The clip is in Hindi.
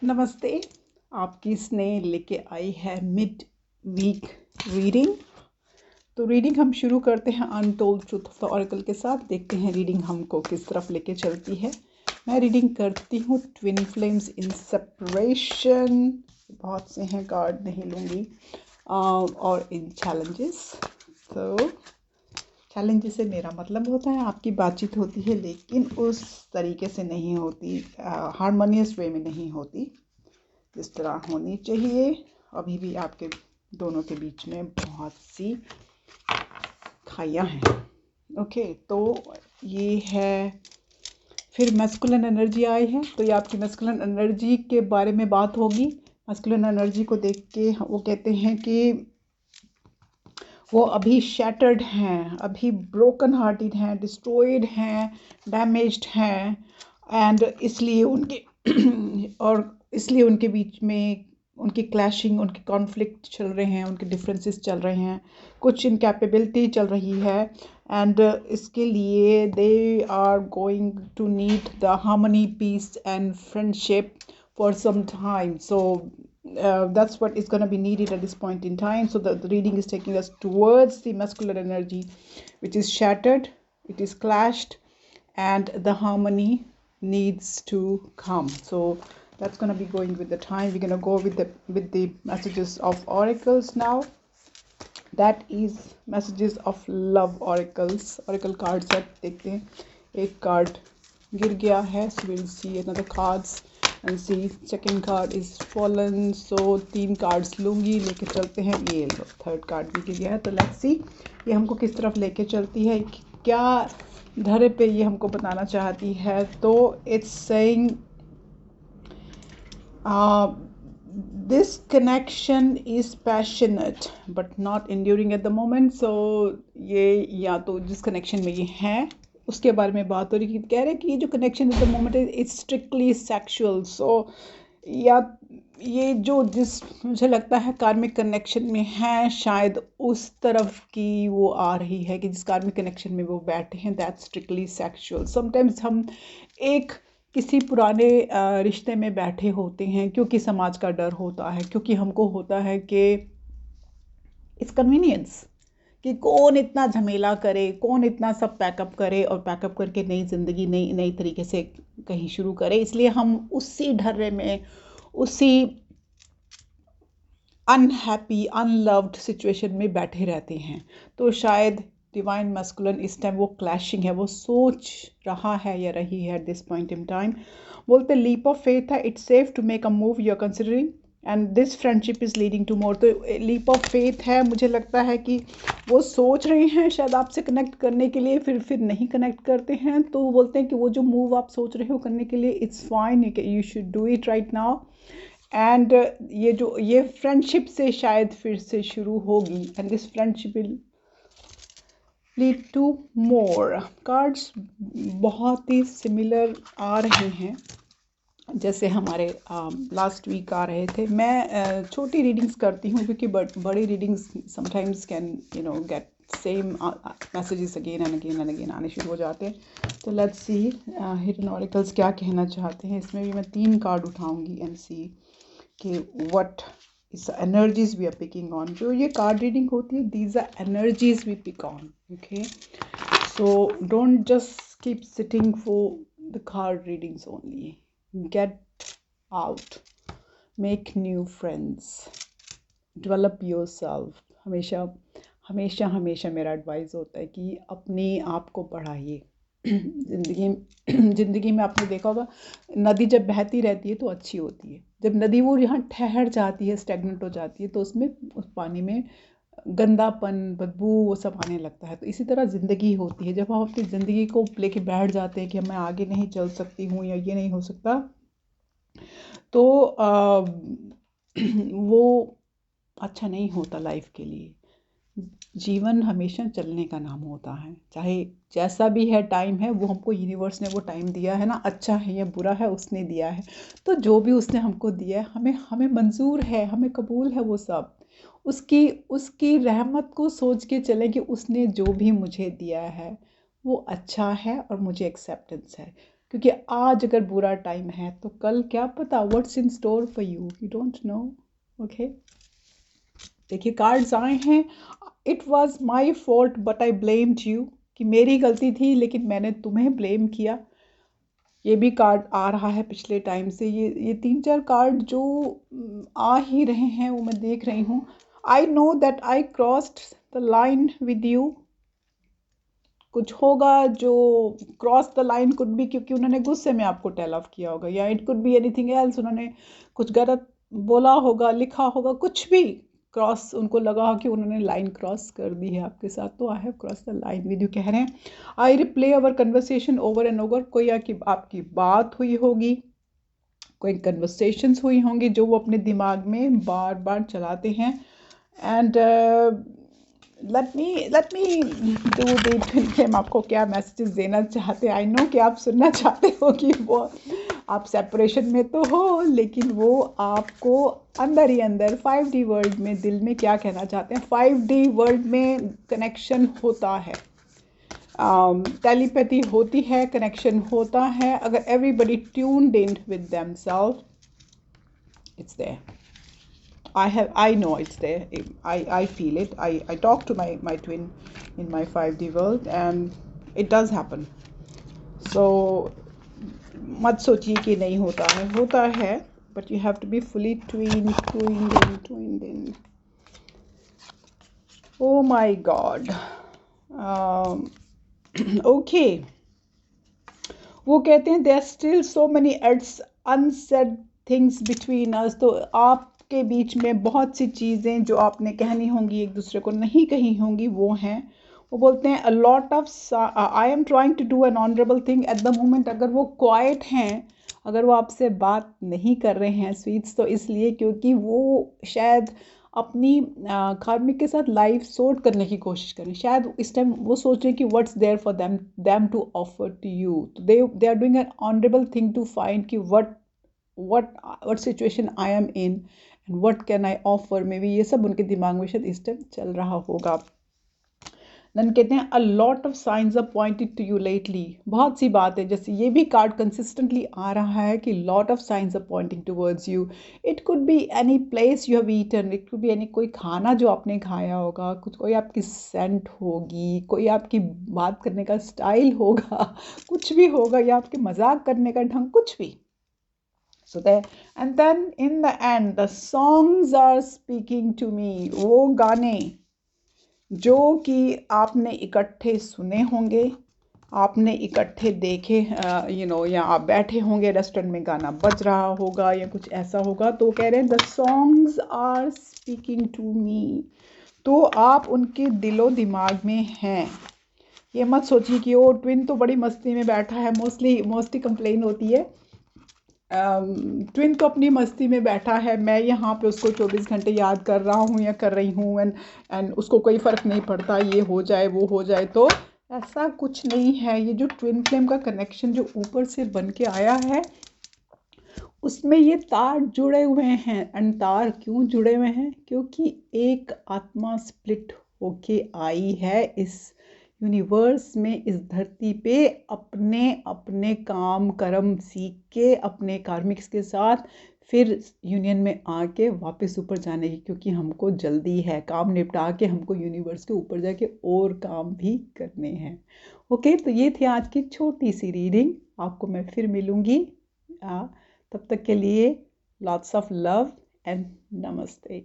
नमस्ते। आपकी स्नेह लेके आई है मिड वीक रीडिंग। तो रीडिंग हम शुरू करते हैं untold truth of the oracle के साथ। देखते हैं रीडिंग हमको किस तरफ लेके चलती है। मैं रीडिंग करती हूँ ट्विन फ्लेम्स इन सेपरेशन। बहुत से हैं कार्ड, नहीं लूँगी। और इन चैलेंजेस। तो चैलेंजेस से मेरा मतलब होता है आपकी बातचीत होती है लेकिन उस तरीके से नहीं होती, हारमोनियस वे में नहीं होती जिस तरह होनी चाहिए। अभी भी आपके दोनों के बीच में बहुत सी खाइयाँ हैं। ओके, तो ये है, फिर मैस्कुलिन एनर्जी आई है, तो ये आपकी मैस्कुलिन एनर्जी के बारे में बात होगी। मैस्कुलिन एनर्जी को देख के वो कहते हैं कि वो अभी शैटर्ड हैं, अभी ब्रोकन हार्टेड हैं, डिस्ट्रॉयड हैं, डैमेज्ड हैं। एंड इसलिए उनके और इसलिए उनके बीच में उनकी क्लैशिंग, उनके कॉन्फ्लिक्ट चल रहे हैं, उनके डिफरेंसेस चल रहे हैं, कुछ इनकैपेबिलिटी चल रही है। एंड इसके लिए they are going to need the harmony, peace and friendship for some time. So that's what is going to be needed at this point in time. So the reading is taking us towards the masculine energy, which is shattered, it is clashed, and the harmony needs to come. So that's going to be going with the time. We're going to go with the messages of oracles now. That is messages of love oracles. Oracle cards set देखते हैं। एक कार्ड गिर गया है, so we'll see another cards and see second card is fallen. So 3 cards लूँगी, लेके चलते हैं। ये लो, थर्ड कार्ड भी गिर गया है, तो लेट्स सी ये हमको किस तरफ लेके चलती है, क्या धरे पे ये हमको बताना चाहती है। तो it's saying this connection is passionate but not enduring at the moment. So ये या तो जिस कनेक्शन में ये हैं उसके बारे में बात हो रही है। कह रहे कि ये जो connection at the moment it's strictly sexual. So या ये जो जिस मुझे लगता है कार्मिक कनेक्शन में है, शायद उस तरफ की वो आ रही है कि जिस कार्मिक कनेक्शन में वो बैठे हैं, दैट्स स्ट्रिक्टली सेक्सुअल। समटाइम्स हम एक किसी पुराने रिश्ते में बैठे होते हैं क्योंकि समाज का डर होता है, क्योंकि हमको होता है कि इट्स कन्वीनियंस, कि कौन इतना झमेला करे, कौन इतना सब पैकअप करे और पैकअप करके नई ज़िंदगी नई नई तरीके से कहीं शुरू करे। इसलिए हम उसी ढर्रे में, उसी अनहैप्पी अनलव्ड सिचुएशन में बैठे रहते हैं। तो शायद डिवाइन मैस्कुलिन इस टाइम वो क्लैशिंग है, वो सोच रहा है या रही है at this point in time. बोलते लीप ऑफ फेथ है, it's safe to make a move you are considering and this friendship is leading to more. तो लीप ऑफ फेथ है, मुझे लगता है कि वो सोच रहे हैं शायद आपसे कनेक्ट करने के लिए, फिर नहीं कनेक्ट करते हैं। तो वो बोलते हैं कि वो जो मूव आप सोच रहे हो करने के लिए, it's fine, you should do it right now. And ये फ्रेंडशिप से शायद फिर से शुरू होगी and this friendship will lead to more. Cards बहुत ही सिमिलर आ रहे हैं जैसे हमारे लास्ट वीक आ रहे थे। मैं छोटी रीडिंग्स करती हूँ क्योंकि बड़ी readings sometimes can get same messages again and again आने शुरू हो जाते हैं। तो लेट्स सी हिडन ऑरेकल्स क्या कहना चाहते हैं। इसमें भी मैं 3 कार्ड उठाऊंगी एंड सी कि what is the energies we are picking on. जो ये कार्ड रीडिंग होती है, these are energies we pick on. Okay, so don't just keep sitting for the card readings only, get out, make new friends, develop yourself। हमेशा मेरा एडवाइस होता है कि अपने आप को बढ़ाइए। ज़िंदगी में आपने देखा होगा, नदी जब बहती रहती है तो अच्छी होती है, जब नदी वो यहाँ ठहर जाती है, स्टेगनेंट हो जाती है, तो उसमें उस पानी में गंदापन, बदबू, वो सब आने लगता है। तो इसी तरह ज़िंदगी होती है, जब हम अपनी ज़िंदगी को लेके बैठ जाते हैं कि मैं आगे नहीं चल सकती हूँ या ये नहीं हो सकता, तो वो अच्छा नहीं होता लाइफ के लिए। जीवन हमेशा चलने का नाम होता है, चाहे जैसा भी है टाइम है, वो हमको यूनिवर्स ने वो टाइम दिया है ना, अच्छा है या बुरा है उसने दिया है। तो जो भी उसने हमको दिया है, हमें हमें मंजूर है, हमें कबूल है वो सब। उसकी उसकी रहमत को सोच के चलें कि उसने जो भी मुझे दिया है वो अच्छा है और मुझे एक्सेप्टेंस है। क्योंकि आज अगर बुरा टाइम है तो कल क्या पता what's in store for you don't know. Okay, देखिए कार्ड्स आए हैं। It was my fault but I blamed you, कि मेरी गलती थी लेकिन मैंने तुम्हें ब्लेम किया। ये भी कार्ड आ रहा है पिछले टाइम से। ये 3-4 कार्ड जो आ ही रहे हैं वो मैं देख रही हूँ। I know that I crossed the line with you, कुछ होगा जो cross the line could be क्योंकि उन्होंने गुस्से में आपको टेल ऑफ किया होगा, या it could be anything else, उन्होंने कुछ गलत बोला होगा, लिखा होगा, कुछ भी क्रॉस उनको लगा हो कि उन्होंने लाइन क्रॉस कर दी है आपके साथ, तो I have cross the line with you कह रहे हैं। I replay our conversation over and over, कोई आपकी बात हुई होगी, कोई कन्वर्सेशंस हुई होंगी जो वो अपने दिमाग में बार बार चलाते हैं। And let me do the, हम आपको क्या मैसेजेस देना चाहते हैं। आई नो कि आप सुनना चाहते हो कि वो आप सेपरेशन में तो हो, लेकिन वो आपको अंदर ही अंदर 5D वर्ल्ड में दिल में क्या कहना चाहते हैं। 5D वर्ल्ड में कनेक्शन होता है, टेलीपैथी होती है, कनेक्शन होता है। अगर everybody tuned in with themselves, it's there. I know it's there. I feel it. I talk to my twin in my 5D world and it does happen. So मत सोचिए कि नहीं होता है, होता है, but you have to be fully tuned in. Oh my God. Okay. वो कहते हैं there are still so many unsaid things between us. तो आपके बीच में बहुत सी चीज़ें जो आपने कहनी होंगी, एक दूसरे को नहीं कही होंगी, वो हैं। वो बोलते हैं a lot of I am trying to do an honorable thing at the moment. अगर वो क्वाइट हैं, अगर वो आपसे बात नहीं कर रहे हैं स्वीट्स, तो इसलिए क्योंकि वो शायद अपनी कार्मिक के साथ लाइफ सॉर्ट करने की कोशिश करें। शायद इस टाइम वो सोच रहे हैं कि what's there for them to offer to you. तो they are doing an honourable thing to find कि what situation I am in and what can I offer। May be ये सब उनके दिमाग में शायद इस टाइम चल रहा होगा। देन कहते हैं a lot of signs are pointed to you lately। बहुत सी बात है, जैसे ये भी कार्ड कंसिस्टेंटली आ रहा है कि lot of signs are pointing towards you। it could be any place you have eaten, it could be any कोई खाना जो आपने खाया होगा, कुछ कोई आपकी सेंट होगी, कोई आपकी बात करने का स्टाइल होगा, कुछ भी होगा, या आपके मजाक करने का ढंग, कुछ भी। So there, and then in the end the songs are speaking to me। वो गाने जो कि आपने इकट्ठे सुने होंगे, आपने इकट्ठे देखे, या आप बैठे होंगे रेस्टोरेंट में, गाना बज रहा होगा या कुछ ऐसा होगा, तो कह रहे हैं the songs are speaking to me. तो आप उनके दिलो दिमाग में हैं। ये मत सोचिए कि वो ट्विन तो बड़ी मस्ती में बैठा है। मोस्टली कंप्लेन होती है ट्विन तो अपनी मस्ती में बैठा है, मैं यहाँ पे उसको 24 घंटे याद कर रहा हूँ या कर रही हूँ, एंड उसको कोई फ़र्क नहीं पड़ता, ये हो जाए वो हो जाए। तो ऐसा कुछ नहीं है। ये जो ट्विन फ्लेम का कनेक्शन जो ऊपर से बन के आया है, उसमें ये तार जुड़े हुए हैं। एंड तार क्यों जुड़े हुए हैं? क्योंकि एक आत्मा स्प्लिट होके आई है इस यूनिवर्स में, इस धरती पे, अपने अपने काम कर्म सीख के अपने कार्मिक्स के साथ फिर यूनियन में आके वापस ऊपर जाने की, क्योंकि हमको जल्दी है, काम निपटा के हमको यूनिवर्स के ऊपर जाके और काम भी करने हैं। ओके, तो ये थी आज की छोटी सी रीडिंग। आपको मैं फिर मिलूँगी। तब तक के लिए लॉट्स ऑफ लव एंड नमस्ते।